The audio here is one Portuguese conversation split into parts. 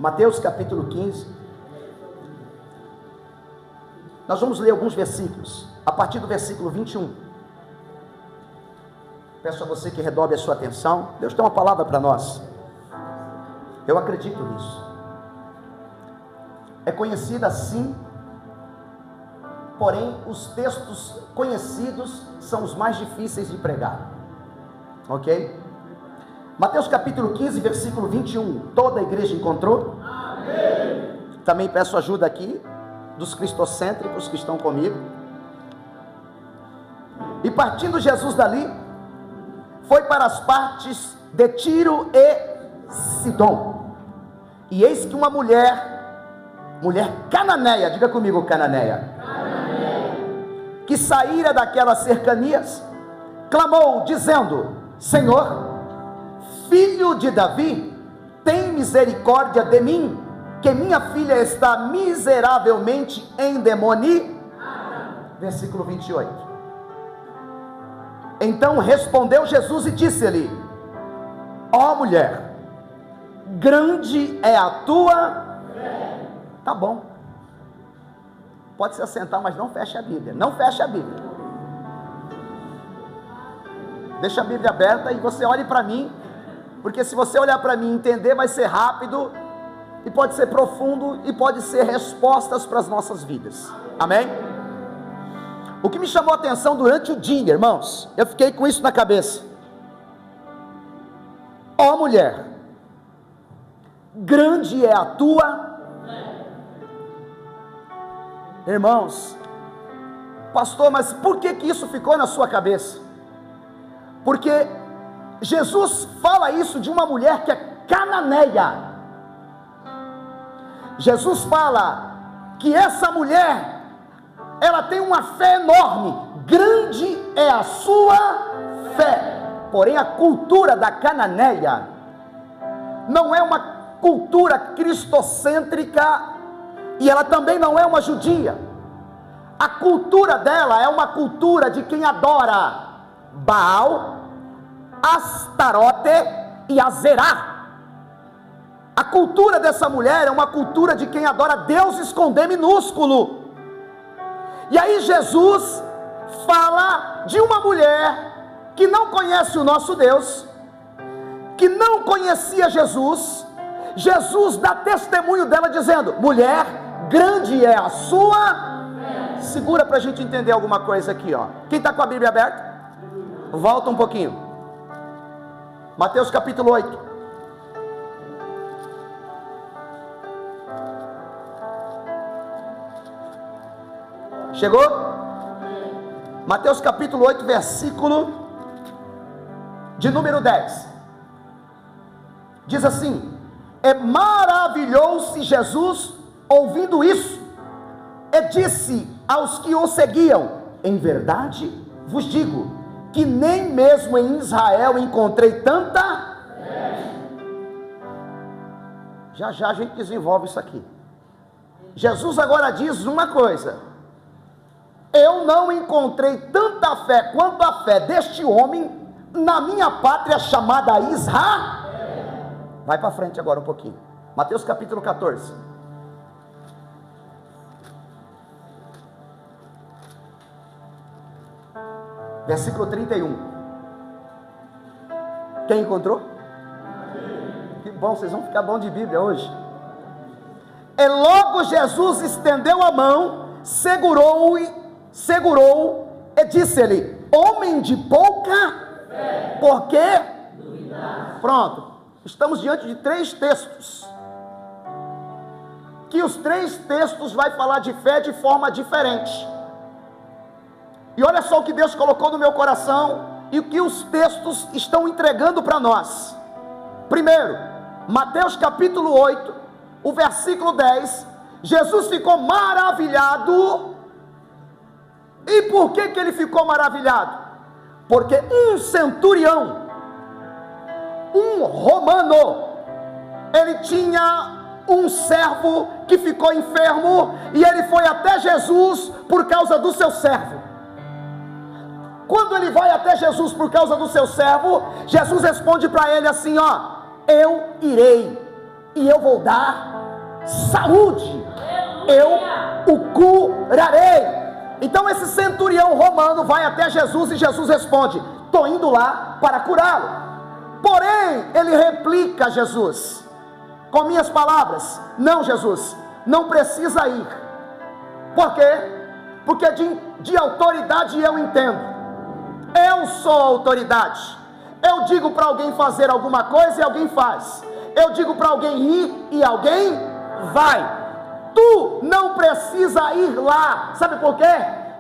Mateus capítulo 15. Nós vamos ler alguns versículos, a partir do versículo 21. Peço a você que redobre a sua atenção. Deus tem uma palavra para nós. Eu acredito nisso. É conhecida assim, porém os textos conhecidos são os mais difíceis de pregar. Ok? Mateus capítulo 15, versículo 21. Toda a igreja encontrou? Amém. Também peço ajuda aqui dos cristocêntricos que estão comigo. E partindo Jesus dali, foi para as partes de Tiro e Sidom. E eis que uma mulher cananeia, diga comigo, cananeia, que saíra daquelas cercanias, clamou dizendo: Senhor, filho de Davi, tem misericórdia de mim, que minha filha está miseravelmente endemoniada. Versículo 28. Então respondeu Jesus e disse-lhe: ó mulher, grande é a tua fé. Tá bom, pode se assentar, mas não feche a Bíblia. Não feche a Bíblia, deixa a Bíblia aberta e você olhe para mim, porque se você olhar para mim e entender, vai ser rápido, e pode ser profundo, e pode ser respostas para as nossas vidas. Amém? O que me chamou a atenção durante o dia, irmãos, eu fiquei com isso na cabeça. Ó mulher, grande é a tua fé. Irmãos, pastor, mas por que isso ficou na sua cabeça? Porque Jesus fala isso de uma mulher que é cananeia. Jesus fala que essa mulher, ela tem uma fé enorme, grande é a sua fé. Porém a cultura da cananeia não é uma cultura cristocêntrica, e ela também não é uma judia. A cultura dela é uma cultura de quem adora Baal, Astarote e Azerá. A cultura dessa mulher é uma cultura de quem adora deuses com D minúsculo. E aí Jesus fala de uma mulher que não conhece o nosso Deus, que não conhecia Jesus. Jesus dá testemunho dela dizendo: mulher, grande é a sua fé. Segura para a gente entender alguma coisa aqui, ó. Quem está com a Bíblia aberta? Volta um pouquinho. Mateus capítulo 8. Chegou? Mateus capítulo 8, versículo de número 10. Diz assim: e maravilhou-se Jesus ouvindo isso, e disse aos que o seguiam: em verdade vos digo, que nem mesmo em Israel encontrei tanta fé. Já já a gente desenvolve isso aqui. Jesus agora diz uma coisa: eu não encontrei tanta fé quanto a fé deste homem na minha pátria chamada Israel. Vai para frente agora um pouquinho. Mateus capítulo 14. Versículo 31. Quem encontrou? Que bom, vocês vão ficar bom de Bíblia hoje. E logo Jesus estendeu a mão, segurou e disse-lhe: homem de pouca fé, por quê? Pronto, estamos diante de 3 textos, que os 3 textos vai falar de fé de forma diferente. E olha só o que Deus colocou no meu coração e o que os textos estão entregando para nós. Primeiro, Mateus capítulo 8, o versículo 10. Jesus ficou maravilhado. E por que ele ficou maravilhado? Porque um centurião, um romano, ele tinha um servo que ficou enfermo, e ele foi até Jesus por causa do seu servo. Quando ele vai até Jesus por causa do seu servo, Jesus responde para ele assim: ó, eu irei e eu vou dar saúde, eu o curarei. Então esse centurião romano vai até Jesus e Jesus responde: estou indo lá para curá-lo. Porém, ele replica a Jesus com minhas palavras: não, Jesus, não precisa ir. Por quê? Porque de autoridade eu entendo. Eu sou a autoridade. Eu digo para alguém fazer alguma coisa e alguém faz. Eu digo para alguém ir e alguém vai. Tu não precisa ir lá. Sabe por quê?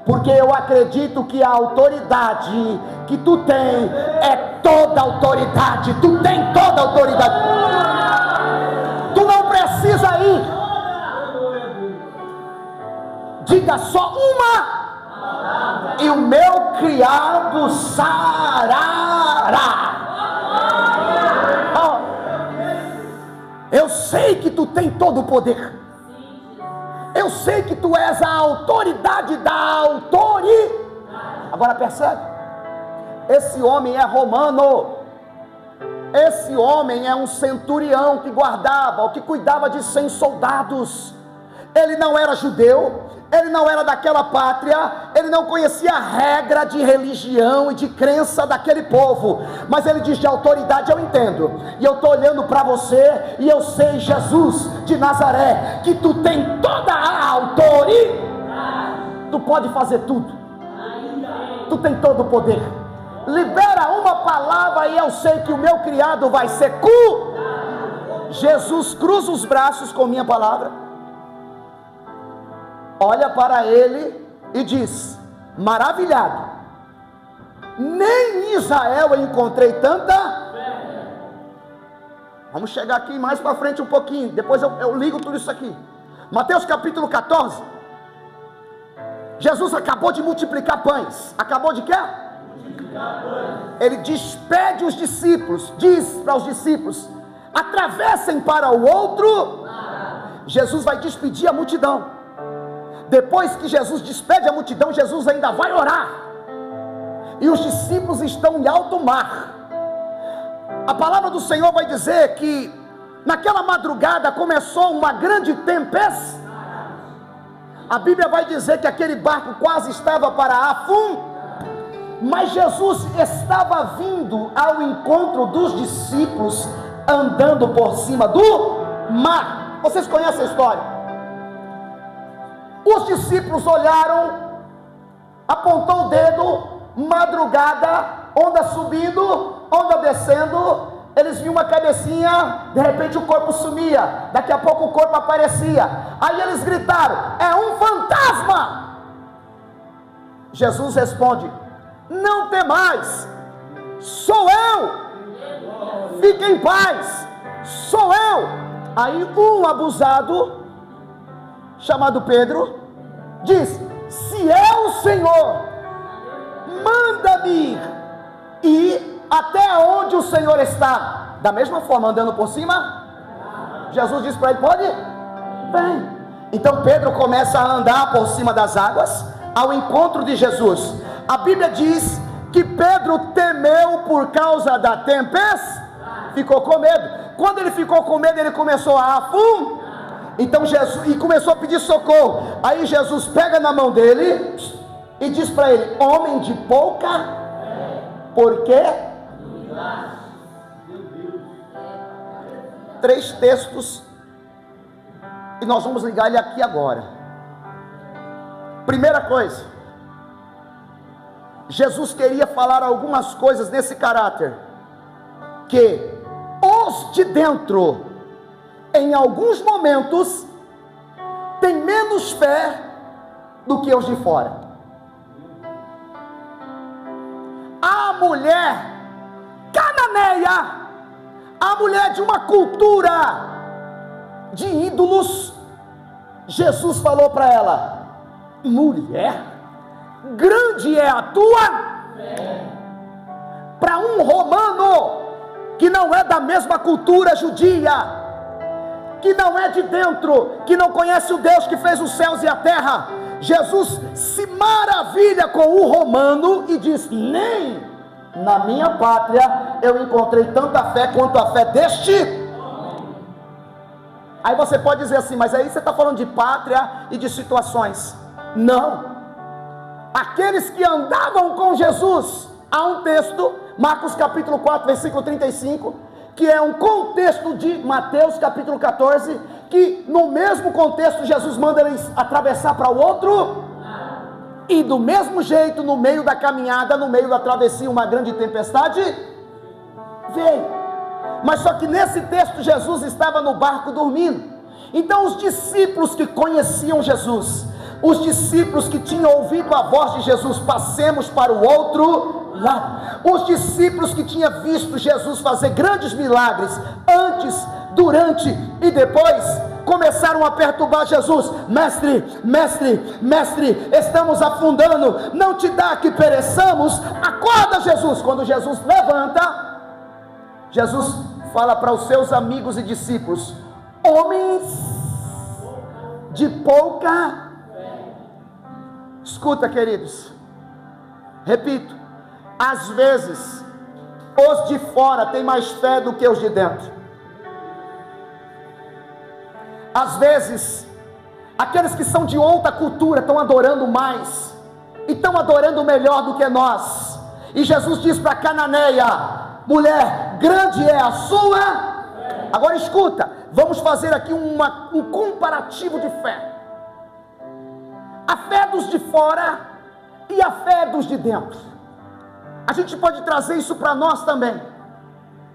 Porque eu acredito que a autoridade que tu tem é toda autoridade. Tu tem toda autoridade. Tu não precisa ir. Diga só uma e o meu criado sarará. Eu sei que tu tem todo o poder. Eu sei que tu és a autoridade da autoridade. Agora percebe? Esse homem é romano. Esse homem é um centurião que guardava, ou que cuidava de 100 soldados. Ele não era judeu, ele não era daquela pátria, ele não conhecia a regra de religião e de crença daquele povo, mas ele diz: de autoridade eu entendo, e eu estou olhando para você, e eu sei, Jesus de Nazaré, que tu tem toda a autoridade, tu pode fazer tudo, tu tem todo o poder, libera uma palavra e eu sei que o meu criado vai ser curado. Jesus cruza os braços com minha palavra, olha para ele e diz, maravilhado: nem em Israel eu encontrei tanta fé. Vamos chegar aqui mais para frente um pouquinho, depois eu ligo tudo isso aqui. Mateus capítulo 14. Jesus acabou de multiplicar pães. Acabou de quê? Multiplicar pães. Ele despede os discípulos, diz para os discípulos: atravessem para o outro. Jesus vai despedir a multidão. Depois que Jesus despede a multidão, Jesus ainda vai orar, e os discípulos estão em alto mar. A palavra do Senhor vai dizer que naquela madrugada começou uma grande tempestade. A Bíblia vai dizer que aquele barco quase estava para afundar, mas Jesus estava vindo ao encontro dos discípulos, andando por cima do mar. Vocês conhecem a história? Os discípulos olharam, apontou o dedo, madrugada, onda subindo, onda descendo, eles viam uma cabecinha, de repente o corpo sumia, daqui a pouco o corpo aparecia, aí eles gritaram: é um fantasma! Jesus responde: não temais, sou eu, fique em paz, sou eu. Aí um abusado, chamado Pedro, diz: se é o Senhor, manda-me ir até onde o Senhor está. Da mesma forma, andando por cima, Jesus diz para ele: pode? Vem. Então Pedro começa a andar por cima das águas, ao encontro de Jesus. A Bíblia diz que Pedro temeu por causa da tempestade, ficou com medo. Quando ele ficou com medo, ele começou a afundar. Então Jesus, e começou a pedir socorro. Aí Jesus pega na mão dele e diz para ele: homem de pouca fé, por quê? 3 textos, e nós vamos ligar ele aqui agora. Primeira coisa, Jesus queria falar algumas coisas nesse caráter, que os de dentro, em alguns momentos, tem menos fé do que os de fora. A mulher cananeia, a mulher de uma cultura de ídolos, Jesus falou para ela: mulher, grande é a tua fé. Para um romano que não é da mesma cultura judia, que não é de dentro, que não conhece o Deus que fez os céus e a terra, Jesus se maravilha com o romano e diz: nem na minha pátria eu encontrei tanta fé quanto a fé deste. Aí você pode dizer assim, mas aí você está falando de pátria e de situações. Não. Aqueles que andavam com Jesus, há um texto, Marcos capítulo 4, versículo 35, que é um contexto de Mateus capítulo 14, que no mesmo contexto Jesus manda eles atravessar para o outro, e do mesmo jeito, no meio da caminhada, no meio da travessia, uma grande tempestade veio. Mas só que nesse texto Jesus estava no barco dormindo. Então os discípulos que conheciam Jesus, os discípulos que tinham ouvido a voz de Jesus, passemos para o outro lado, os discípulos que tinham visto Jesus fazer grandes milagres, antes, durante e depois, começaram a perturbar Jesus. Mestre, mestre, mestre, estamos afundando, não te dá que pereçamos, acorda Jesus. Quando Jesus levanta, Jesus fala para os seus amigos e discípulos: homens de pouca. Escuta, queridos, repito, às vezes os de fora têm mais fé do que os de dentro. Às vezes aqueles que são de outra cultura estão adorando mais, e estão adorando melhor do que nós. E Jesus diz para Cananeia: mulher, grande é a sua. Agora escuta, vamos fazer aqui um comparativo de fé. A fé dos de fora e a fé dos de dentro. A gente pode trazer isso para nós também.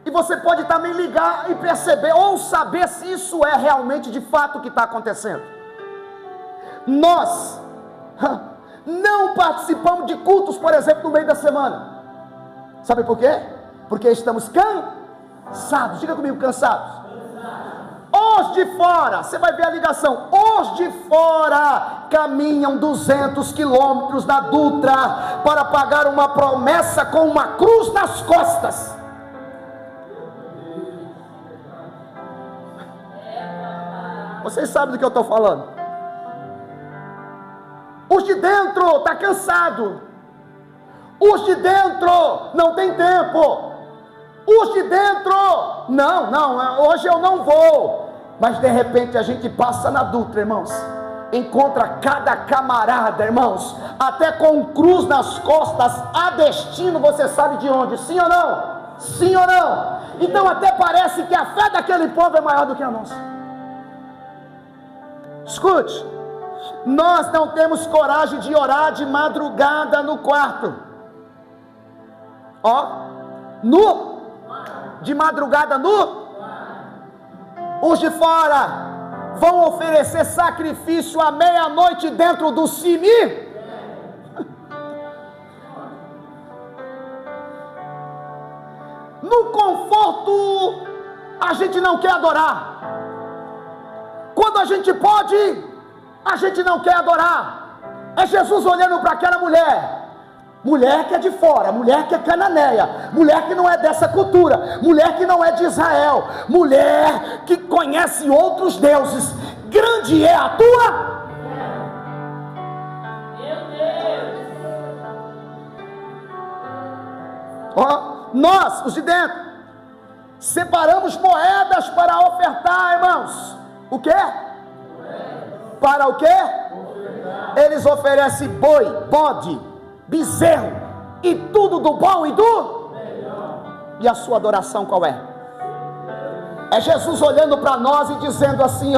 E você pode também ligar e perceber, ou saber se isso é realmente de fato o que está acontecendo. Nós não participamos de cultos, por exemplo, no meio da semana. Sabe por quê? Porque estamos cansados. Diga comigo, cansados. Os de fora, você vai ver a ligação. Os de fora caminham 200 quilômetros da Dutra para pagar uma promessa com uma cruz nas costas. Vocês sabem do que eu estou falando. Os de dentro estão cansados. Os de dentro não tem tempo. Os de dentro, não, hoje eu não vou. Mas de repente a gente passa na Dutra, irmãos, encontra cada camarada, irmãos, até com cruz nas costas, a destino, você sabe de onde, sim ou não? Sim ou não? Então até parece que a fé daquele povo é maior do que a nossa. Escute, nós não temos coragem de orar de madrugada no quarto. De madrugada os de fora vão oferecer sacrifício à meia-noite dentro do cimi. No conforto a gente não quer adorar. Quando a gente pode, a gente não quer adorar. É Jesus olhando para aquela mulher que é de fora, mulher que é cananeia, mulher que não é dessa cultura, mulher que não é de Israel, mulher que conhece outros deuses. Grande é a tua. Meu Deus. Nós, os de dentro, separamos moedas para ofertar, irmãos. O quê? Para o quê? Eles oferecem boi, bode, bezerro e tudo do bom e do melhor. E a sua adoração qual é? É Jesus olhando para nós e dizendo assim: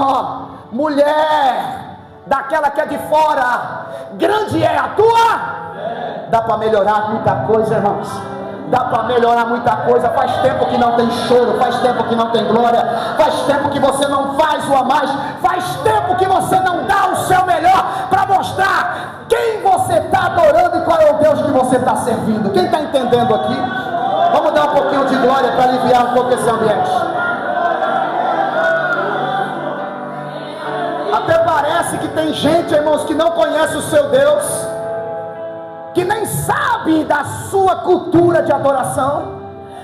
mulher daquela que é de fora, grande é a tua. Dá para melhorar muita coisa, irmãos. Dá para melhorar muita coisa. Faz tempo que não tem choro, faz tempo que não tem glória, faz tempo que você não faz o a mais, faz tempo que você não dá o seu melhor para mostrar quem você está adorando e qual é o Deus que você está servindo. Quem está entendendo aqui? Vamos dar um pouquinho de glória para aliviar um pouco esse ambiente. Até parece que tem gente, irmãos, que não conhece o seu Deus, que nem sabe da sua cultura de adoração,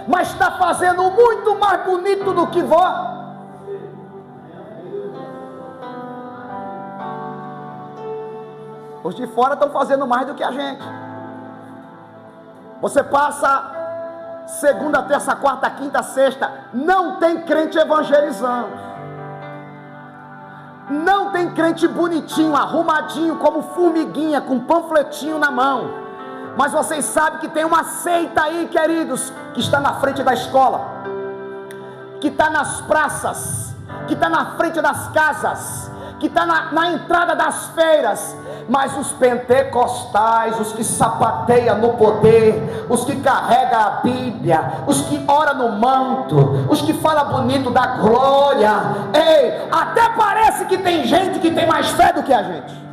mas está fazendo muito mais bonito do que vós. Os de fora estão fazendo mais do que a gente. Você passa segunda, terça, quarta, quinta, sexta, não tem crente evangelizando. Não tem crente bonitinho, arrumadinho, como formiguinha, com panfletinho na mão. Mas vocês sabem que tem uma seita aí, queridos, que está na frente da escola, que está nas praças, que está na frente das casas, que está na entrada das feiras. Mas os pentecostais, os que sapateiam no poder, os que carregam a Bíblia, os que oram no manto, os que falam bonito da glória, ei, até parece que tem gente que tem mais fé do que a gente.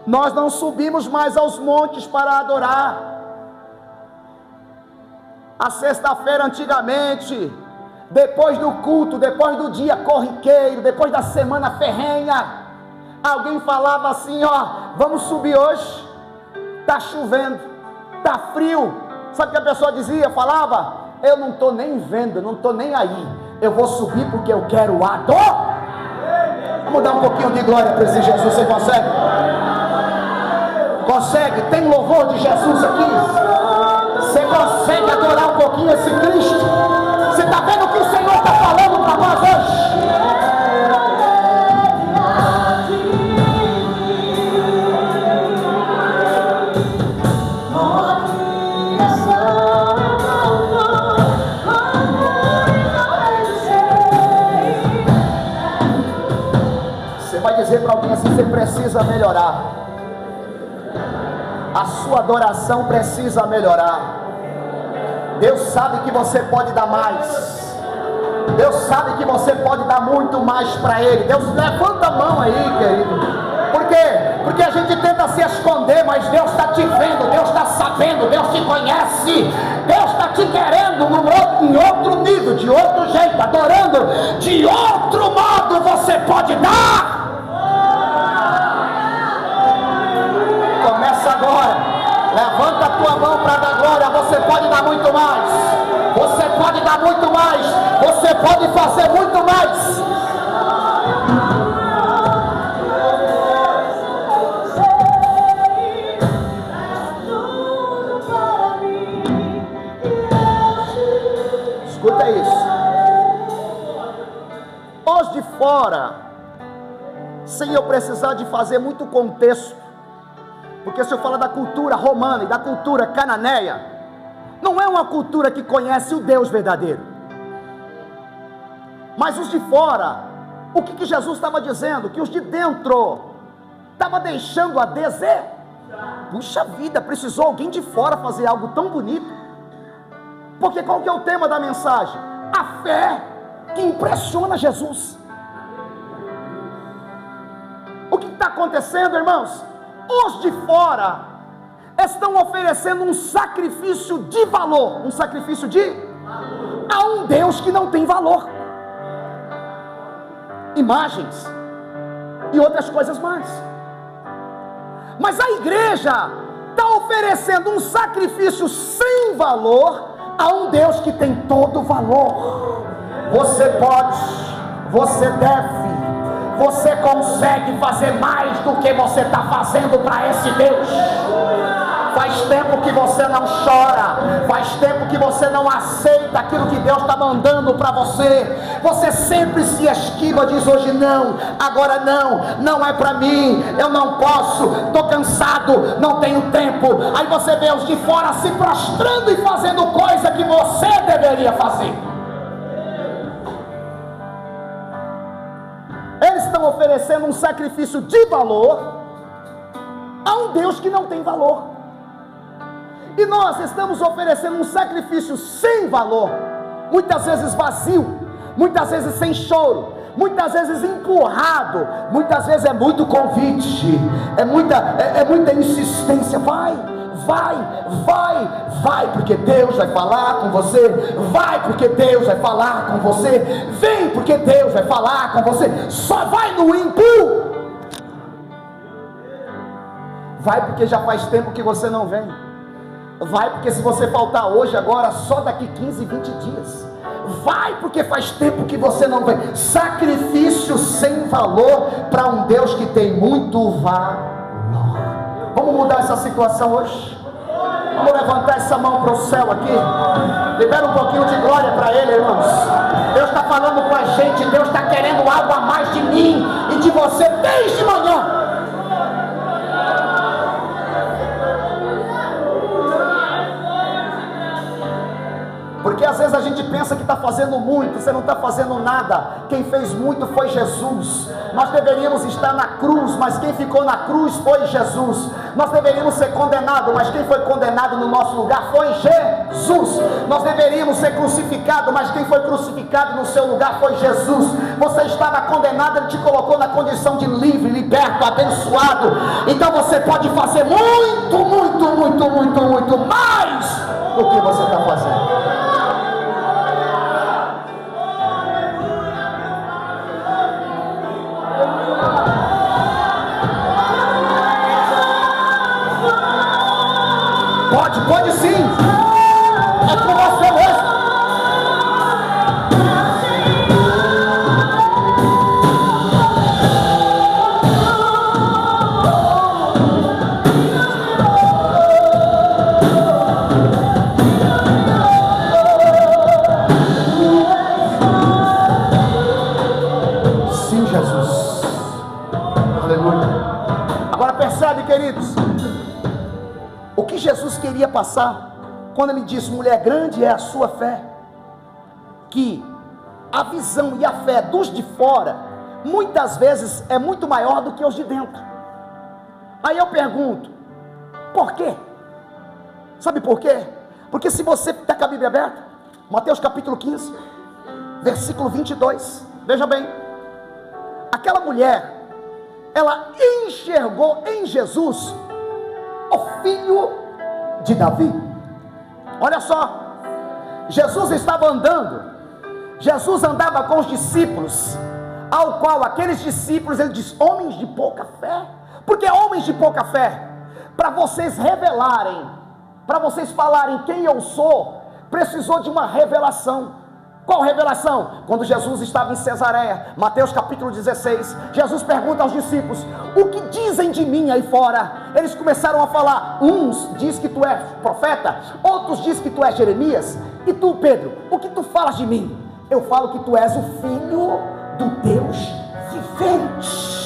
Nós não subimos mais aos montes para adorar. A sexta-feira antigamente, depois do culto, depois do dia corriqueiro, depois da semana ferrenha, alguém falava assim: vamos subir hoje, está chovendo, está frio. Sabe o que a pessoa dizia? Falava: eu não estou nem vendo, não estou nem aí, eu vou subir porque eu quero adorar. Vamos dar um pouquinho de glória para esse Jesus. Você consegue? Consegue? Tem louvor de Jesus aqui? Você consegue adorar um pouquinho esse Cristo? Você está vendo o que o Senhor está falando para nós hoje? Você vai dizer para alguém assim: você precisa melhorar. A sua adoração precisa melhorar. Deus sabe que você pode dar mais. Deus sabe que você pode dar muito mais para Ele. Deus, levanta a mão aí, querido. Por quê? Porque a gente tenta se esconder, mas Deus está te vendo, Deus está sabendo, Deus te conhece. Deus está te querendo em outro nível, de outro jeito, adorando de outro modo. Você pode dar. Começa agora. Levanta a tua mão para dar glória. Você pode dar muito mais. Você pode dar muito mais. Você pode fazer muito mais. Escuta isso. Os de fora, sem eu precisar de fazer muito contexto, porque se eu falar da cultura romana e da cultura cananeia, não é uma cultura que conhece o Deus verdadeiro. Mas os de fora, o que Jesus estava dizendo? Que os de dentro estavam deixando a desejar. Puxa vida, precisou alguém de fora fazer algo tão bonito. Porque qual que é o tema da mensagem? A fé que impressiona Jesus. O que está acontecendo, irmãos? Os de fora estão oferecendo um sacrifício de valor. Um sacrifício de valor a um Deus que não tem valor. Imagens e outras coisas mais. Mas a igreja está oferecendo um sacrifício sem valor a um Deus que tem todo valor. Você pode, você deve, você consegue fazer mais do que você está fazendo para esse Deus. Faz tempo que você não chora, faz tempo que você não aceita aquilo que Deus está mandando para você. Você sempre se esquiva, diz hoje não, agora não, não é para mim, eu não posso, estou cansado, não tenho tempo. Aí você vê os de fora se prostrando e fazendo coisa que você deveria fazer. Eles estão oferecendo um sacrifício de valor a um Deus que não tem valor. E nós estamos oferecendo um sacrifício sem valor, muitas vezes vazio, muitas vezes sem choro, muitas vezes empurrado, muitas vezes é muito convite, é muita insistência. Vai, porque Deus vai falar com você. Vai, porque Deus vai falar com você. Vem, porque Deus vai falar com você. Só vai no impulso. Vai, porque já faz tempo que você não vem. Vai, porque se você faltar hoje, agora, só daqui 15, 20 dias. Vai, porque faz tempo que você não vem. Sacrifício sem valor para um Deus que tem muito valor. Vamos mudar essa situação hoje? Vamos levantar essa mão para o céu aqui. Libera um pouquinho de glória para Ele. irmãos, Deus está falando com a gente, Deus está querendo algo a mais de mim e de você desde manhã. Porque às vezes a gente pensa que está fazendo muito, você não está fazendo nada. Quem fez muito foi Jesus. Nós deveríamos estar na cruz, mas quem ficou na cruz foi Jesus. Nós deveríamos ser condenados, mas quem foi condenado no nosso lugar foi Jesus. Nós deveríamos ser crucificados, mas quem foi crucificado no seu lugar foi Jesus. Você estava condenado, Ele te colocou na condição de livre, liberto, abençoado. Então você pode fazer muito, muito, muito, muito, muito mais do que você está fazendo. Pode sim, é com você mesmo. Sim, Jesus, aleluia. Agora percebe, queridos, o que Jesus queria passar quando Ele disse: mulher, grande é a sua fé. Que a visão e a fé dos de fora muitas vezes é muito maior do que os de dentro. Aí eu pergunto, por quê? Sabe por quê? Porque se você está com a Bíblia aberta, Mateus capítulo 15 versículo 22, veja bem, aquela mulher, ela enxergou em Jesus o filho de Davi. Olha só, Jesus estava andando, Jesus andava com os discípulos, ao qual aqueles discípulos, ele diz: homens de pouca fé. Por que homens de pouca fé? Para vocês revelarem, para vocês falarem quem eu sou, precisou de uma revelação. Qual revelação? Quando Jesus estava em Cesareia, Mateus capítulo 16, Jesus pergunta aos discípulos: o que dizem de mim aí fora? Eles começaram a falar, uns diz que tu és profeta, outros diz que tu és Jeremias, e tu, Pedro, o que tu falas de mim? Eu falo que tu és o Filho do Deus vivente.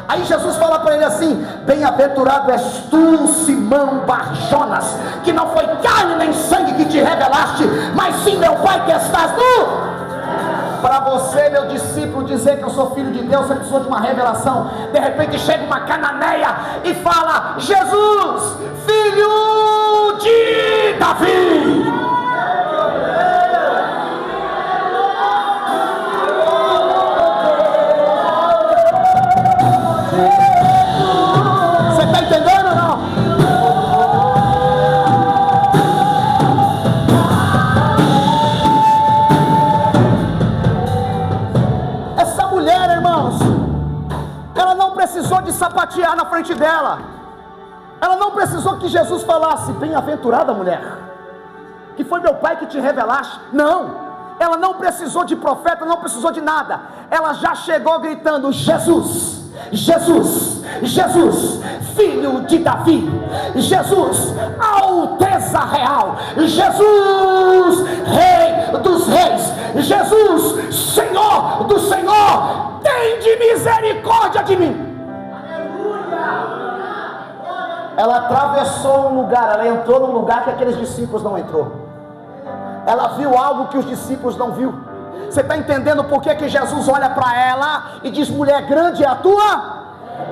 Aí Jesus fala para ele assim: bem-aventurado és tu, Simão Bar-Jonas, que não foi carne nem sangue que te revelaste, mas sim meu Pai que estás no... Para você, meu discípulo, dizer que eu sou filho de Deus, você precisou de uma revelação. De repente chega uma cananeia e fala: Jesus, filho de Davi. Você está entendendo ou não? Essa mulher, irmãos, ela não precisou de sapatear na frente dela. Ela não precisou que Jesus falasse: bem-aventurada mulher, que foi meu Pai que te revelaste. Não. Ela não precisou de profeta, não precisou de nada. Ela já chegou gritando: Jesus, Jesus, Jesus, filho de Davi, Jesus, Alteza Real, Jesus, Rei dos Reis, Jesus, Senhor do Senhor, tem de misericórdia de mim. Ela atravessou um lugar, ela entrou num lugar que aqueles discípulos não entrou. Ela viu algo que os discípulos não viu. Você está entendendo por que Jesus olha para ela e diz: mulher, grande é a tua?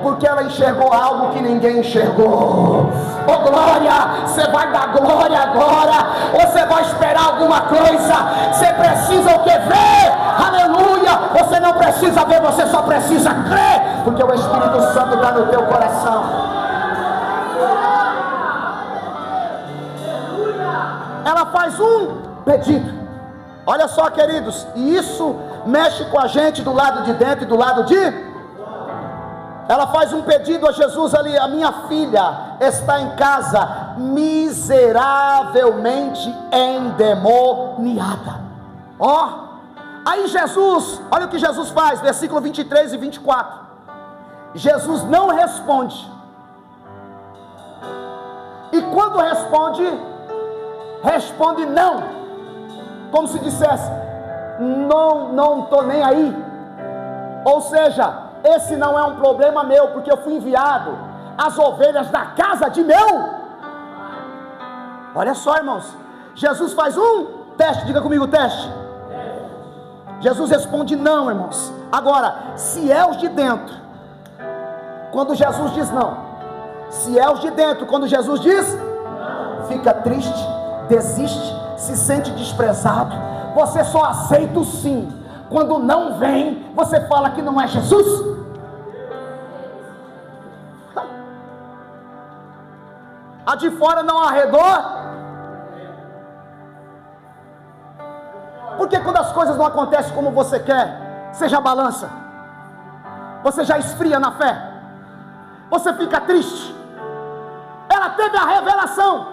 Porque ela enxergou algo que ninguém enxergou. Oh glória, você vai dar glória agora, ou você vai esperar alguma coisa? Você precisa o que? Ver, aleluia. Você não precisa ver, você só precisa crer, porque o Espírito Santo está no teu coração. Ela faz um pedido. Olha só, queridos, e isso mexe com a gente do lado de dentro e do lado de... Ela faz um pedido a Jesus ali: a minha filha está em casa, miseravelmente endemoniada. Ó, aí Jesus, olha o que Jesus faz, versículo 23 e 24. Jesus não responde. E quando responde, responde não. Como se dissesse: não estou nem aí. Ou seja, esse não é um problema meu, porque eu fui enviado às ovelhas da casa de meu. Olha só, irmãos, Jesus faz um teste, diga comigo, teste. Jesus responde não, irmãos. Agora, se é os de dentro, quando Jesus diz não, se é os de dentro, quando Jesus diz, fica triste, desiste, se sente desprezado, você só aceita o sim. Quando não vem, você fala que não é Jesus. A de fora não arredou. Porque quando as coisas não acontecem como você quer, você já balança, você já esfria na fé, você fica triste. Ela teve a revelação,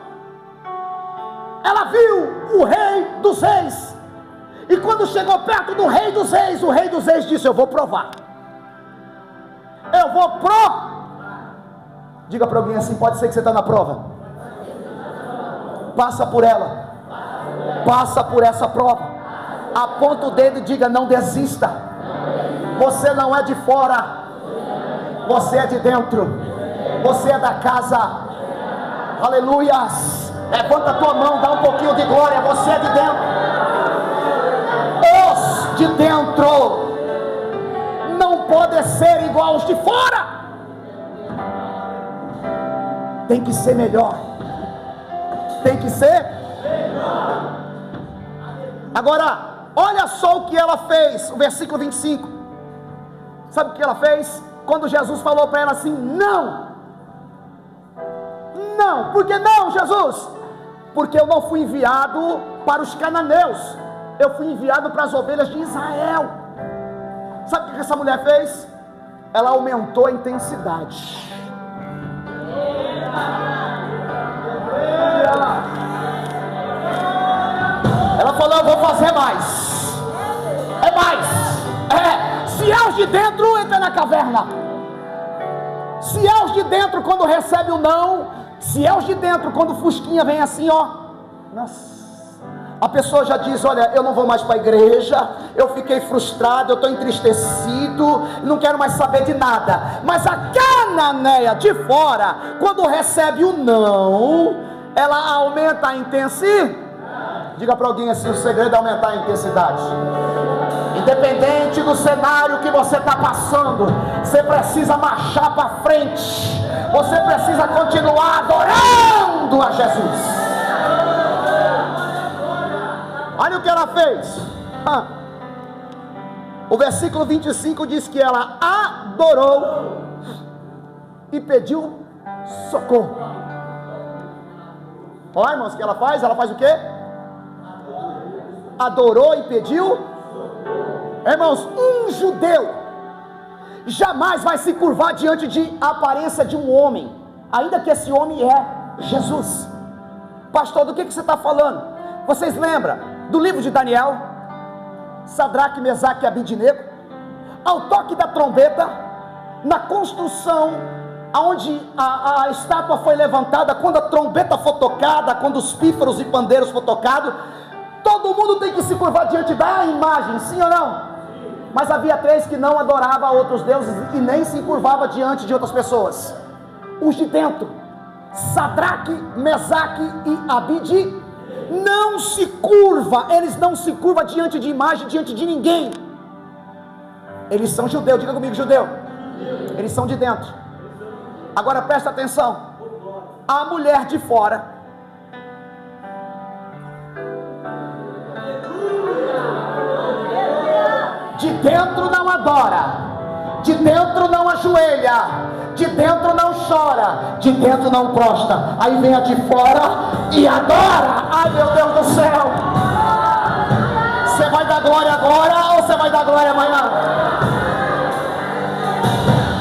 ela viu o Rei dos Reis, e quando chegou perto do Rei dos Reis, o Rei dos Reis disse: eu vou provar, eu vou diga para alguém assim, pode ser que você está na prova, passa por ela, passa por essa prova, aponta o dedo e diga: não desista, você não é de fora, você é de dentro, você é da casa, aleluias, levanta a tua mão, dá um pouquinho de glória, você é de dentro, os de dentro não podem ser igual aos de fora, tem que ser melhor, tem que ser melhor. Agora, olha só o que ela fez, o versículo 25, sabe o que ela fez? Quando Jesus falou para ela assim, não, por que não, Jesus? Porque eu não fui enviado para os cananeus, eu fui enviado para as ovelhas de Israel. Sabe o que essa mulher fez? Ela aumentou a intensidade. Ela falou: eu vou fazer mais, é mais, se é os de dentro, entra na caverna, se é os de dentro quando recebe o não, se é os de dentro quando o fusquinha vem assim, ó, nossa, a pessoa já diz: olha, eu não vou mais para a igreja, eu fiquei frustrado, eu estou entristecido, não quero mais saber de nada. Mas a cananeia de fora, quando recebe o não, ela aumenta a intensidade. Diga para alguém assim, o segredo é aumentar a intensidade. Independente do cenário que você está passando, você precisa marchar para frente, você precisa continuar adorando a Jesus. Olha o que ela fez. O versículo 25 diz que ela adorou e pediu socorro. Olha, irmãos, o que ela faz? Ela faz o quê? Adorou e pediu. Irmãos, um judeu jamais vai se curvar diante de aparência de um homem, ainda que esse homem é Jesus. Pastor, do que você está falando? Vocês lembram do livro de Daniel? Sadraque, Mesaque e Abidnego, ao toque da trombeta, na construção, onde a estátua foi levantada, quando a trombeta for tocada, quando os pífaros e pandeiros for tocados, todo mundo tem que se curvar diante da imagem, sim ou não? Mas havia três que não adoravam a outros deuses e nem se curvava diante de outras pessoas. Os de dentro, Sadraque, Mesaque e Abidnego, não se curva, eles não se curvam diante de imagem, diante de ninguém. Eles são judeus, diga comigo, judeu. Eles são de dentro. Agora presta atenção, a mulher de fora, de dentro não adora, de dentro não ajoelha, de dentro não chora, de dentro não prostra, aí vem a de fora e adora. Ai, meu Deus do céu, você vai dar glória agora ou você vai dar glória amanhã?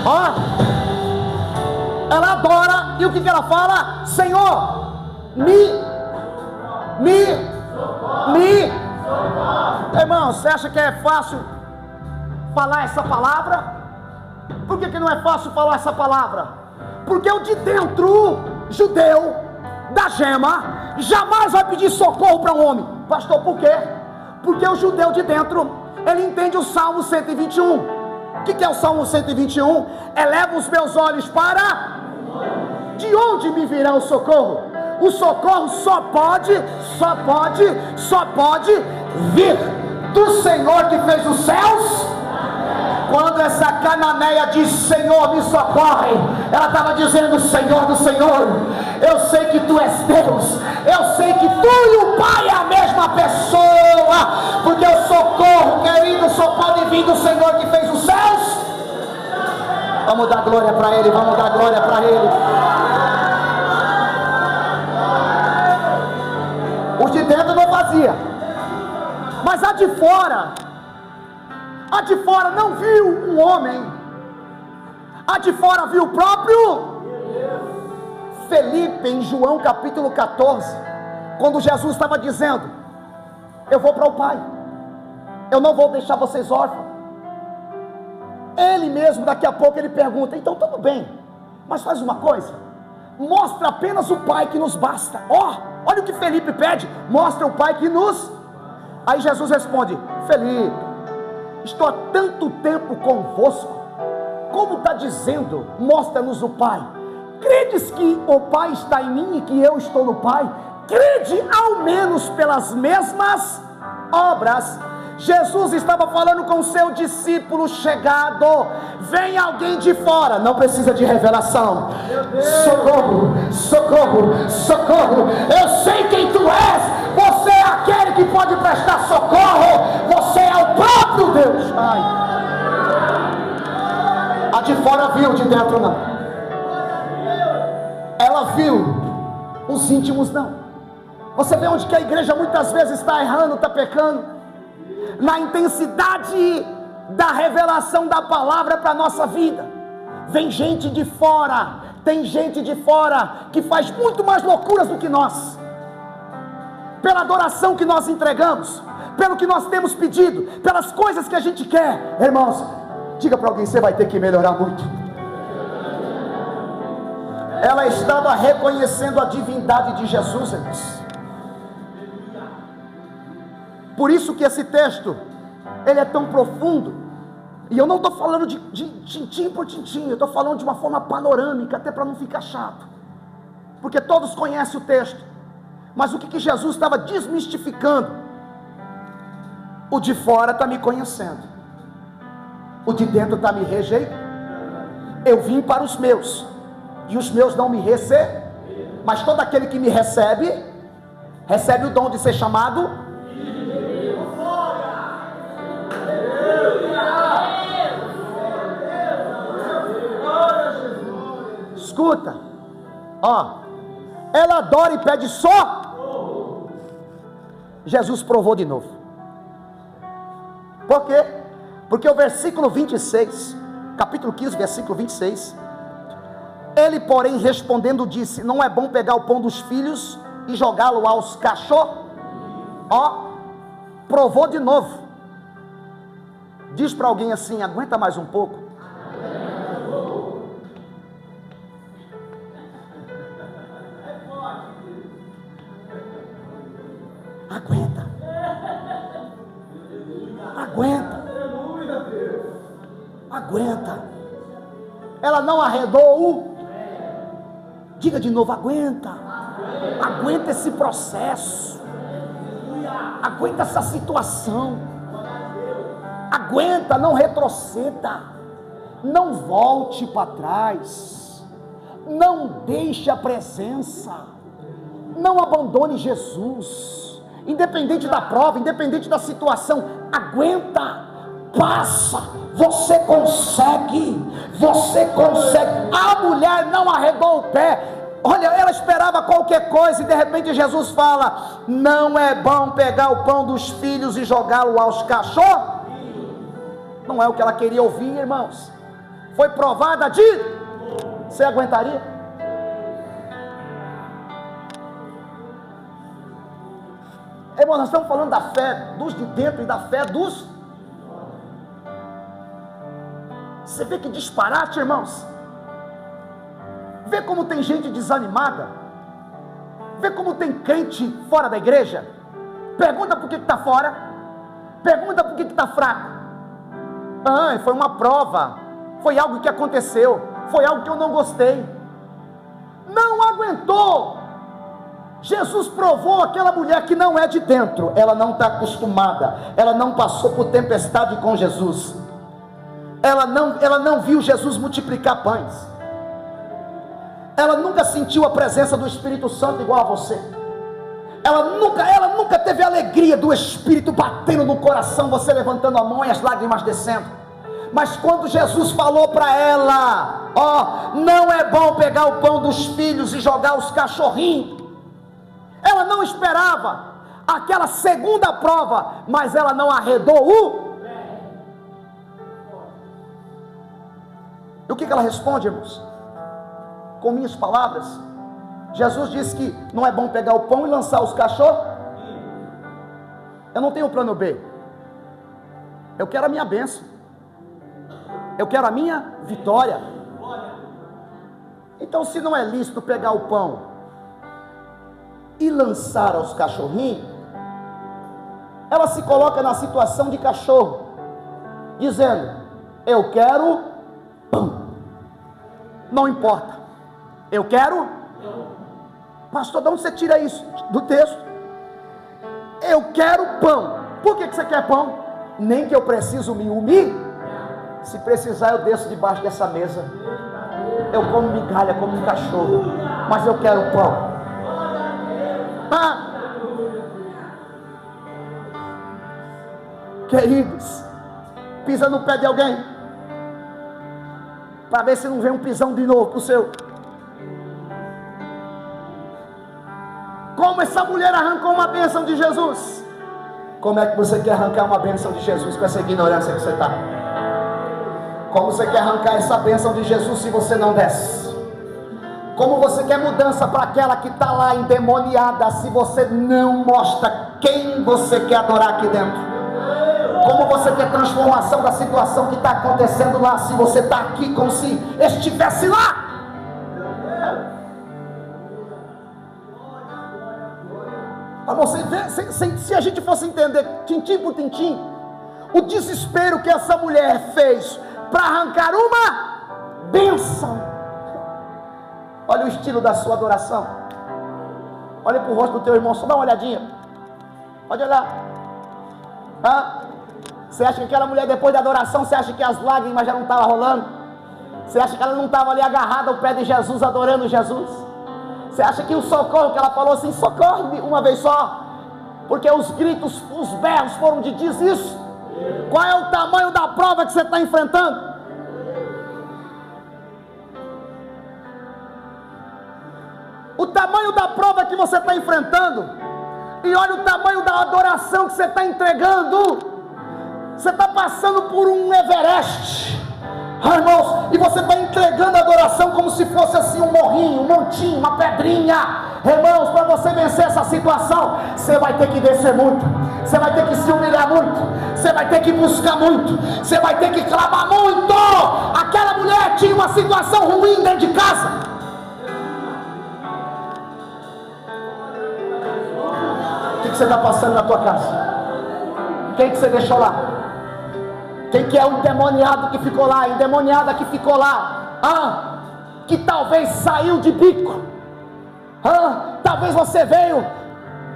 Ó, ela adora, e o que ela fala? Senhor, irmão, você acha que é fácil falar essa palavra? Por que não é fácil falar essa palavra? Porque o de dentro, judeu, da gema, jamais vai pedir socorro para um homem. Pastor, por quê? Porque o judeu de dentro, ele entende o Salmo 121. O que é o Salmo 121? Eleva os meus olhos para... De onde me virá o socorro? O socorro só pode vir do Senhor que fez os céus. Quando essa cananeia diz: Senhor, me socorre, ela estava dizendo: Senhor do Senhor, eu sei que tu és Deus, eu sei que tu e o Pai é a mesma pessoa, porque o socorro, querido, só pode vir do Senhor que fez os céus. Vamos dar glória para Ele, vamos dar glória para Ele. Os de dentro não fazia, mas a de fora não viu um homem, a de fora viu o próprio Felipe, em João capítulo 14, quando Jesus estava dizendo: eu vou para o Pai, eu não vou deixar vocês órfãos. Ele mesmo, daqui a pouco, ele pergunta: então tudo bem, mas faz uma coisa, mostra apenas o Pai que nos basta. Olha o que Felipe pede: mostra o Pai que nos... Aí Jesus responde: Felipe, estou há tanto tempo convosco, como está dizendo, mostra-nos o Pai. Credes que o Pai está em mim e que eu estou no Pai? Crede ao menos pelas mesmas obras. Jesus estava falando com o seu discípulo chegado. Vem alguém de fora, não precisa de revelação. Socorro, socorro, socorro. Eu sei quem tu és. Você é aquele que pode prestar socorro. Você é o próprio Deus. A de fora viu, de dentro não. Ela viu, os íntimos não. Você vê onde que a igreja muitas vezes está errando, está pecando? Na intensidade da revelação da palavra para a nossa vida. Vem gente de fora, tem gente de fora que faz muito mais loucuras do que nós, pela adoração que nós entregamos, pelo que nós temos pedido, pelas coisas que a gente quer. Irmãos, diga para alguém: você vai ter que melhorar muito. Ela estava reconhecendo a divindade de Jesus, irmãos. Por isso que esse texto, ele é tão profundo. E eu não estou falando de tintim por tintim, eu estou falando de uma forma panorâmica, até para não ficar chato, porque todos conhecem o texto. Mas o que Jesus estava desmistificando? O de fora está me conhecendo, o de dentro está me rejeitando. Eu vim para os meus, e os meus não me recebem. Mas todo aquele que me recebe, recebe o dom de ser chamado. Escuta, ela adora e pede só. Jesus provou de novo. Por quê? Porque o versículo 26, capítulo 15, versículo 26, ele porém respondendo disse: não é bom pegar o pão dos filhos e jogá-lo aos cachorros? Provou de novo. Diz para alguém assim: aguenta mais um pouco. Aguenta. Ela não arredou diga de novo: aguenta esse processo, aguenta essa situação, aguenta, não retroceda, não volte para trás, não deixe a presença, não abandone Jesus, independente da prova, independente da situação. Aguenta, passa, você consegue. A mulher não arredou o pé. Olha, ela esperava qualquer coisa e de repente Jesus fala: não é bom pegar o pão dos filhos e jogá-lo aos cachorros. Não é o que ela queria ouvir, irmãos. Foi provada de... Você aguentaria? Irmãos, nós estamos falando da fé dos de dentro e da fé dos... Você vê que disparate, irmãos. Vê como tem gente desanimada. Vê como tem crente fora da igreja. Pergunta por que está fora. Pergunta por que está fraco. Foi uma prova, foi algo que aconteceu, foi algo que eu não gostei. Não aguentou. Jesus provou aquela mulher que não é de dentro, ela não está acostumada, ela não passou por tempestade com Jesus, ela não viu Jesus multiplicar pães, ela nunca sentiu a presença do Espírito Santo igual a você, ela nunca teve a alegria do Espírito batendo no coração, você levantando a mão e as lágrimas descendo. Mas quando Jesus falou para ela, não é bom pegar o pão dos filhos e jogar os cachorrinhos, ela não esperava aquela segunda prova, mas ela não arredou E o que ela responde, irmãos? Com minhas palavras, Jesus disse que não é bom pegar o pão e lançar os cachorros. Eu não tenho plano B, eu quero a minha bênção, eu quero a minha vitória. Então, se não é lícito pegar o pão e lançar aos cachorrinhos, ela se coloca na situação de cachorro, dizendo: eu quero pão, não importa, eu quero. Pastor, de onde você tira isso? Do texto. Eu quero pão. Por que você quer pão? Nem que eu preciso me humilhar. Se precisar, eu desço debaixo dessa mesa, eu como migalha como um cachorro, mas eu quero pão. Queridos, pisa no pé de alguém, para ver se não vem um pisão de novo pro seu. Como essa mulher arrancou uma bênção de Jesus, como é que você quer arrancar uma bênção de Jesus com essa ignorância que você está? Como você quer arrancar essa bênção de Jesus se você não desce? Como você quer mudança para aquela que está lá endemoniada, se você não mostra quem você quer adorar aqui dentro? Como você quer transformação da situação que está acontecendo lá, se você está aqui como se estivesse lá? Você vê, se a gente fosse entender tintim por tintim, o desespero que essa mulher fez para arrancar uma bênção. Olha o estilo da sua adoração. Olha para o rosto do teu irmão, só dá uma olhadinha. Pode olhar. Você acha que aquela mulher, depois da adoração, você acha que as lágrimas já não estavam rolando? Você acha que ela não estava ali agarrada ao pé de Jesus, adorando Jesus? Você acha que o socorro que ela falou assim, socorre uma vez só, porque os gritos, os berros foram de diz isso? Qual é o tamanho da prova que você está enfrentando? O tamanho da prova que você está enfrentando, e olha o tamanho da adoração que você está entregando. Você está passando por um Everest, irmãos, e você está entregando a adoração como se fosse assim um morrinho, um montinho, uma pedrinha. Irmãos, para você vencer essa situação, você vai ter que descer muito, você vai ter que se humilhar muito, você vai ter que buscar muito, você vai ter que clamar muito. Aquela mulher tinha uma situação ruim dentro de casa. O que você está passando na tua casa? Quem que você deixou lá? Quem que é o endemoniado que ficou lá, a endemoniada que ficou lá, que talvez saiu de bico, talvez você veio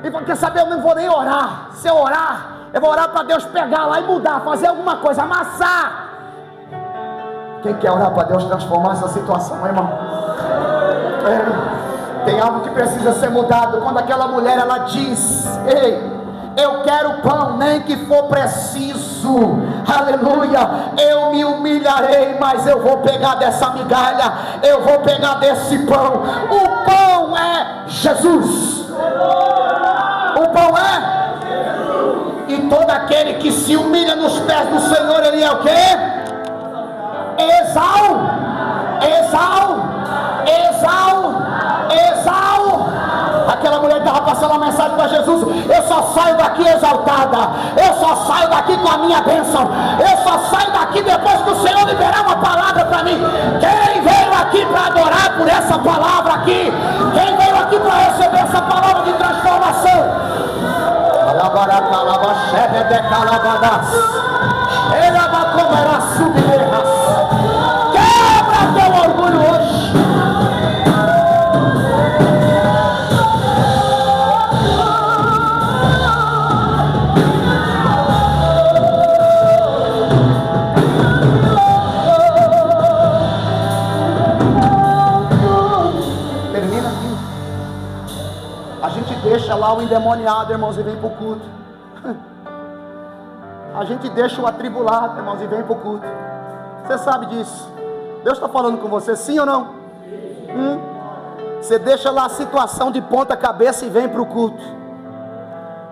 e quer saber, eu não vou nem orar. Se eu orar, eu vou orar para Deus pegar lá e mudar, fazer alguma coisa, amassar. Quem quer orar para Deus transformar essa situação, irmão? Tem algo que precisa ser mudado. Quando aquela mulher, ela diz: ei, eu quero pão, nem que for preciso, aleluia, eu me humilharei, mas eu vou pegar dessa migalha, eu vou pegar desse pão. O pão é Jesus, o pão é Jesus. E todo aquele que se humilha nos pés do Senhor, ele é o quê? Exal. Aquela mulher estava passando uma mensagem para Jesus: eu só saio daqui exaltada, eu só saio daqui com a minha bênção, eu só saio daqui depois que o Senhor liberar uma palavra para mim. Quem veio aqui para adorar por essa palavra aqui? Quem veio aqui para receber essa palavra de transformação? calabachebe de calabadas. Ela vai comer a subirras. Quebra teu orgulho hoje. Termina aqui. A gente deixa lá o endemoniado, irmãos, e vem para o culto. A gente deixa o atribulado, irmãos, e vem para o culto. Você sabe disso. Deus está falando com você, sim ou não? Você deixa lá a situação de ponta cabeça e vem para o culto.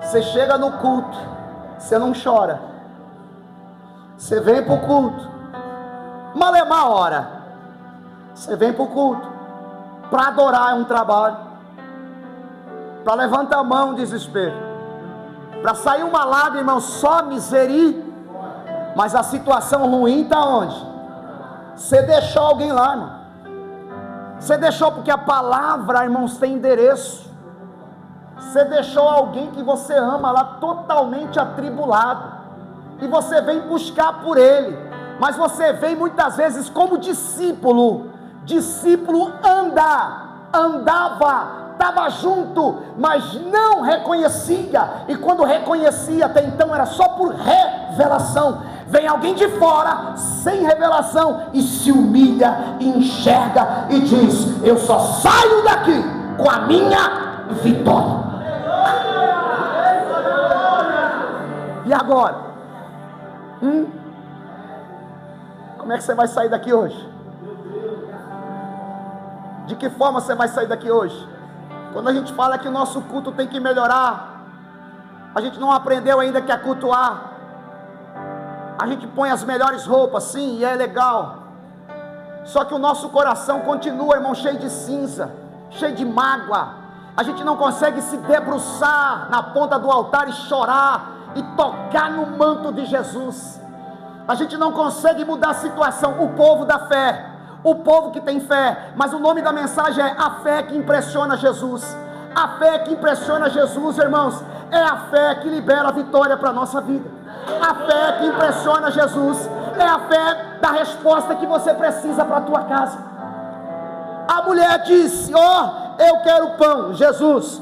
Você chega no culto, você não chora. Você vem para o culto, malemar a hora. Você vem para o culto, para adorar é um trabalho. Para levantar a mão, desespero. Para sair uma lágrima, irmão, só miseria. Mas a situação ruim está onde? Você deixou alguém lá, irmão. Você deixou porque a palavra, irmãos, tem endereço. Você deixou alguém que você ama lá totalmente atribulado. E você vem buscar por ele. Mas você vem muitas vezes como discípulo. Discípulo andava, estava junto, mas não reconhecia, e quando reconhecia, até então era só por revelação. Vem alguém de fora, sem revelação, e se humilha, e enxerga, e diz: eu só saio daqui com a minha vitória. E agora? Como é que você vai sair daqui hoje? De que forma você vai sair daqui hoje? Quando a gente fala que o nosso culto tem que melhorar, a gente não aprendeu ainda que é cultuar. A gente põe as melhores roupas, sim, e é legal. Só que o nosso coração continua, irmão, cheio de cinza, cheio de mágoa. A gente não consegue se debruçar na ponta do altar e chorar e tocar no manto de Jesus. A gente não consegue mudar a situação. O povo da fé, o povo que tem fé, mas o nome da mensagem é a fé que impressiona Jesus. A fé que impressiona Jesus, irmãos, é a fé que libera a vitória para a nossa vida. A fé que impressiona Jesus é a fé da resposta que você precisa para a tua casa. A mulher disse: eu quero pão, Jesus,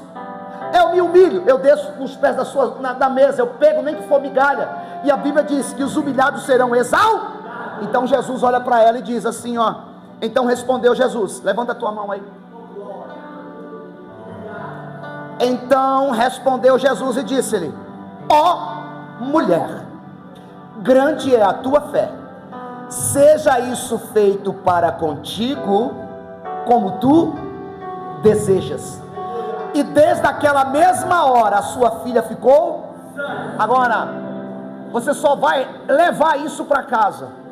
eu me humilho, eu desço nos pés da mesa, eu pego nem que for migalha, e a Bíblia diz que os humilhados serão exaltados. Então Jesus olha para ela e diz assim, então respondeu Jesus, levanta a tua mão aí. Então respondeu Jesus e disse-lhe: mulher, grande é a tua fé, seja isso feito para contigo como tu desejas. E desde aquela mesma hora a sua filha ficou. Agora você só vai levar isso para casa.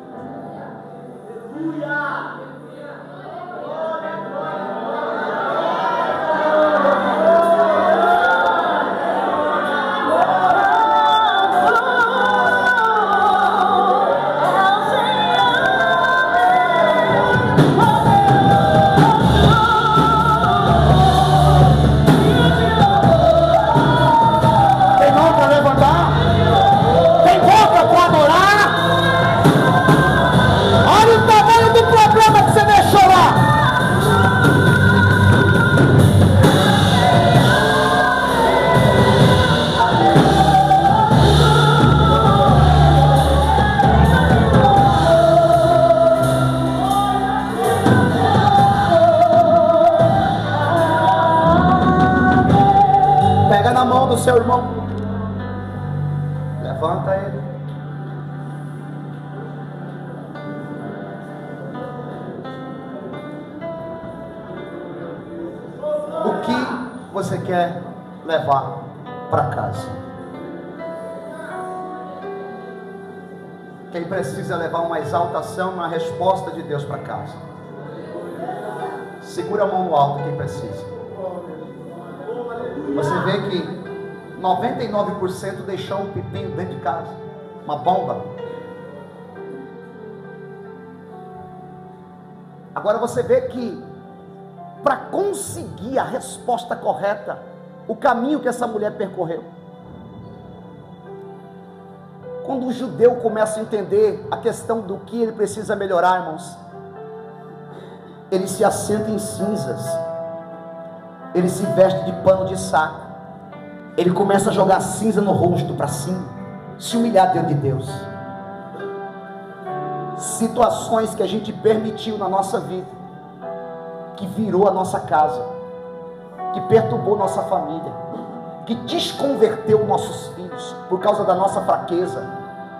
Seu irmão, levanta ele. O que você quer levar para casa? Quem precisa levar uma exaltação, uma resposta de Deus para casa? Segura a mão no alto quem precisa. Você vê que 99% deixou um pepino dentro de casa, uma bomba. Agora você vê que para conseguir a resposta correta, o caminho que essa mulher percorreu, Quando o judeu começa a entender a questão do que ele precisa melhorar, irmãos, ele se assenta em cinzas, ele se veste de pano de saco, ele começa a jogar cinza no rosto para cima, se humilhar diante de Deus. Situações que a gente permitiu na nossa vida, que virou a nossa casa, que perturbou nossa família, que desconverteu nossos filhos, por causa da nossa fraqueza,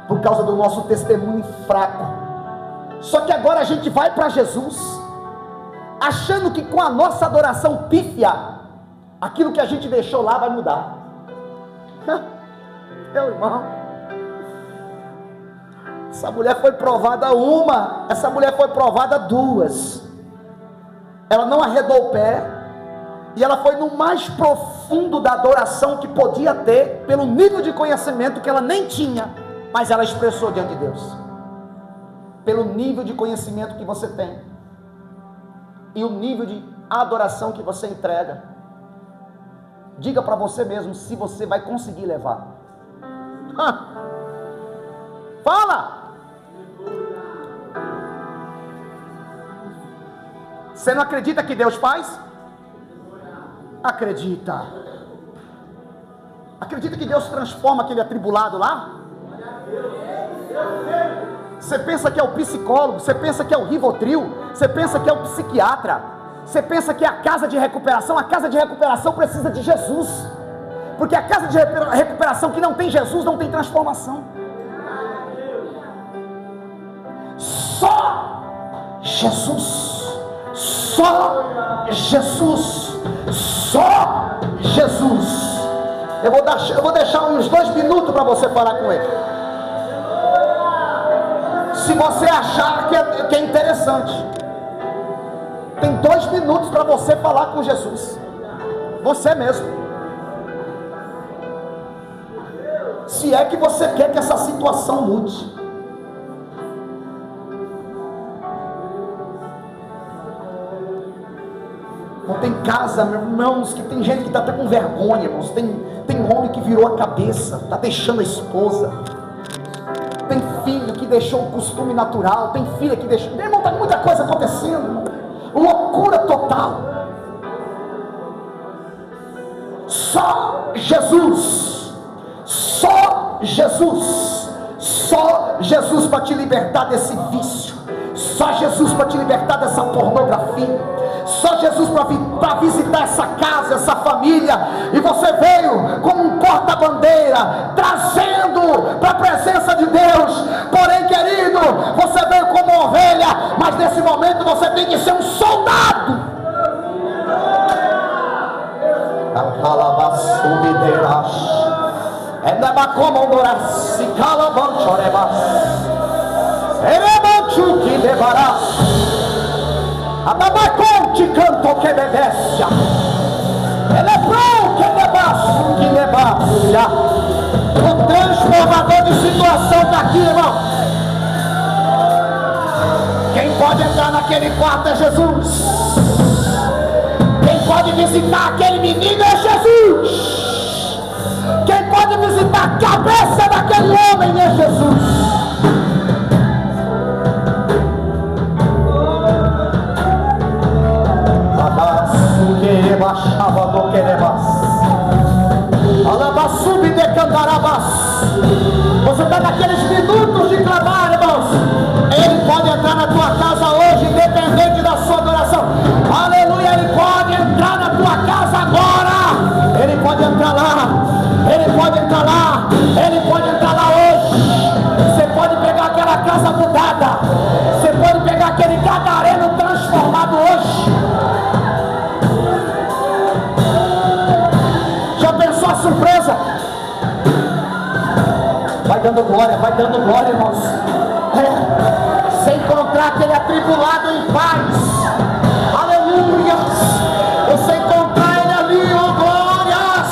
por causa do nosso testemunho fraco. Só que agora a gente vai para Jesus, achando que com a nossa adoração pífia, aquilo que a gente deixou lá vai mudar. Meu irmão, essa mulher foi provada uma, essa mulher foi provada duas, ela não arredou o pé, e ela foi no mais profundo da adoração que podia ter, pelo nível de conhecimento que ela nem tinha, mas ela expressou diante de Deus, pelo nível de conhecimento que você tem, e o nível de adoração que você entrega. Diga para você mesmo se você vai conseguir levar. Fala! Você não acredita que Deus faz? Acredita. Acredita que Deus transforma aquele atribulado lá? Você pensa que é o psicólogo, você pensa que é o Rivotril, você pensa que é o psiquiatra, você pensa que é a casa de recuperação. A casa de recuperação precisa de Jesus, porque a casa de recuperação que não tem Jesus não tem transformação. Só Jesus, só Jesus, só Jesus. Eu vou deixar uns 2 minutos para você falar com ele. Se você achar que é interessante, tem 2 minutos para você falar com Jesus, você mesmo. Se é que você quer que essa situação mude. Não tem casa, meus irmãos, que tem gente que está até com vergonha, irmãos. Tem homem que virou a cabeça, está deixando a esposa. Tem filho que deixou o costume natural. Tem filha que deixou. Meu irmão, está muita coisa acontecendo, irmão. Loucura total. Só Jesus, só Jesus, só Jesus para te libertar desse vício, só Jesus para te libertar dessa pornografia, só Jesus para visitar essa casa, essa família. E você veio como um porta-bandeira, trazendo para a presença de Deus. Porém, querido, você veio como uma ovelha, mas nesse momento você tem que ser um soldado. Ababaconte canto que bebecia, elebrou que debaixo que levacia. O transformador de situação está aqui, irmão. Quem pode entrar naquele quarto é Jesus. Quem pode visitar aquele menino é Jesus. Quem pode visitar a cabeça daquele homem é Jesus. Você está naqueles minutos de clamar, irmãos. Ele pode entrar na tua casa hoje, independente da sua adoração. Aleluia, ele pode entrar na tua casa agora. Ele pode entrar lá. Ele pode entrar lá. Ele pode entrar lá hoje. Você pode pegar aquela casa mudada. Você pode pegar aquele gadareno transformado hoje. Já pensou a surpresa? Vai dando glória, irmãos. Sem encontrar aquele atribulado em paz. Aleluia. Você encontrar ele ali, oh glórias.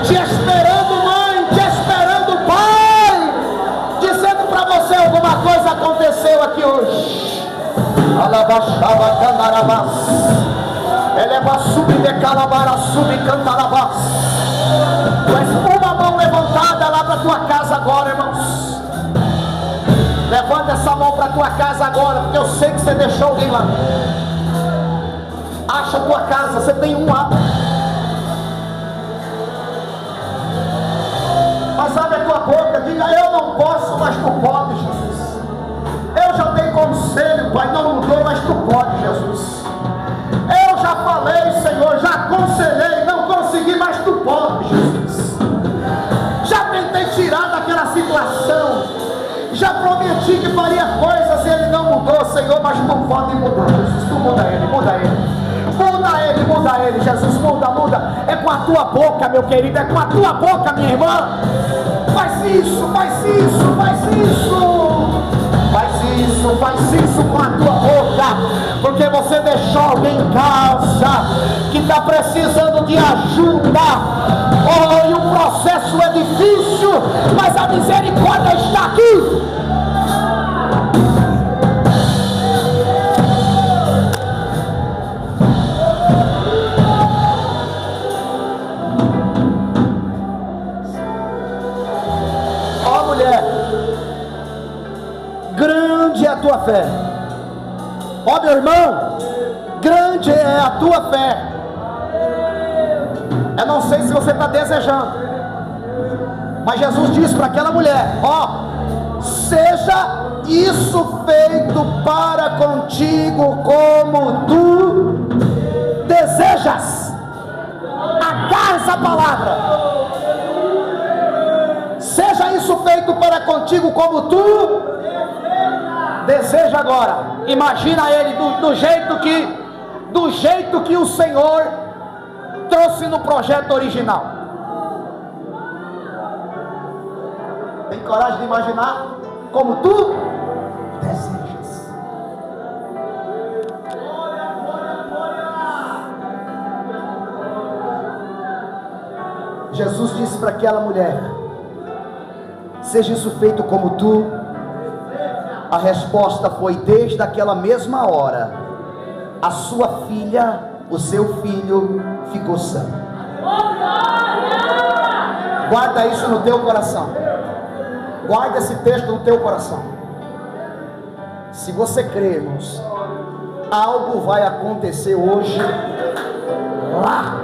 Te esperando, mãe, te esperando, pai. Dizendo para você alguma coisa aconteceu aqui hoje. Alabaxava candarabás. Eleva sub de calabara, sub cantarabás. Uma mão levantada lá para tua casa agora, irmão. tua casa agora, porque eu sei que você deixou alguém lá. Acha a tua casa, você tem um lá. Mas abre a tua boca, diga: eu não posso, mas tu pode, Jesus. Eu já dei conselho, Pai, não mudou, mas tu pode, Jesus. Eu já falei, Senhor, já aconselhei, não consegui, mas tu pode, Jesus. Já tentei tirar daquela situação, já prometi que faria coisas e ele não mudou, Senhor, mas tu pode mudar, Jesus. Tu muda ele, muda ele. Muda ele, muda ele, Jesus, muda, muda. É com a tua boca, meu querido, é com a tua boca, minha irmã. Faz isso, faz isso, faz isso. Faz isso com a tua boca, porque você deixou alguém em casa que está precisando de ajuda. Oh, e o processo é difícil, mas a misericórdia está aqui. Ó, mulher, grande é a tua fé. Ó, meu irmão, grande é a tua fé. Eu não sei se você está desejando, mas Jesus disse para aquela mulher: ó, seja isso feito para contigo como tu desejas. Agarra essa palavra. Seja isso feito para contigo como tu deseja agora. Imagina ele do jeito que o Senhor trouxe no projeto original. Tem coragem de imaginar como tu desejas? Jesus disse para aquela mulher: seja isso feito como tu. A resposta foi: desde aquela mesma hora, a sua filha, o seu filho, ficou sã. Guarda isso no teu coração. Guarda esse texto no teu coração. Se você crê, irmãos, algo vai acontecer hoje lá.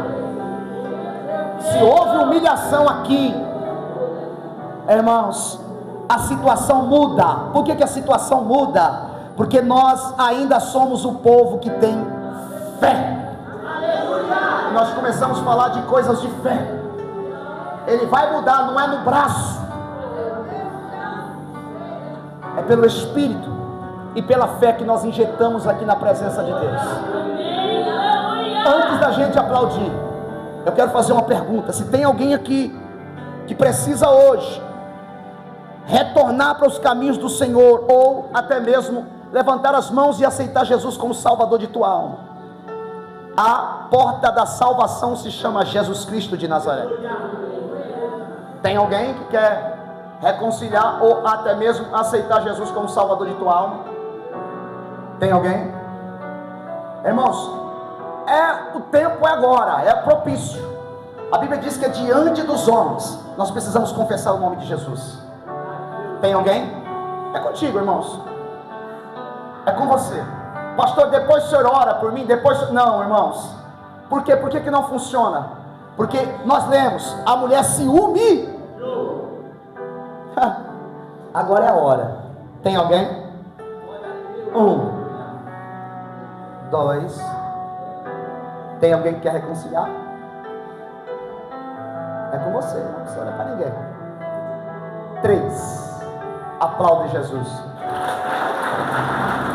Se houve humilhação aqui, irmãos, a situação muda. Por que a situação muda? Porque nós ainda somos o povo que tem fé. Nós começamos a falar de coisas de fé. Ele vai mudar, não é no braço, é pelo Espírito e pela fé que nós injetamos aqui na presença de Deus. Antes da gente aplaudir, eu quero fazer uma pergunta. Se tem alguém aqui que precisa hoje retornar para os caminhos do Senhor, ou até mesmo levantar as mãos e aceitar Jesus como Salvador de tua alma, a porta da salvação se chama Jesus Cristo de Nazaré. Tem alguém que quer reconciliar ou até mesmo aceitar Jesus como Salvador de tua alma? Tem alguém? Irmãos, o tempo é agora, é propício. A Bíblia diz que é diante dos homens nós precisamos confessar o nome de Jesus. Tem alguém? É contigo, irmãos. É com você. Pastor, depois o senhor ora por mim, depois... Não, irmãos. Por quê? Por que não funciona? Porque nós lemos, a mulher se humilhou. Agora é a hora. Tem alguém? 1, 2. Tem alguém que quer reconciliar? É com você, não precisa olhar para ninguém. 3. Aplaude Jesus.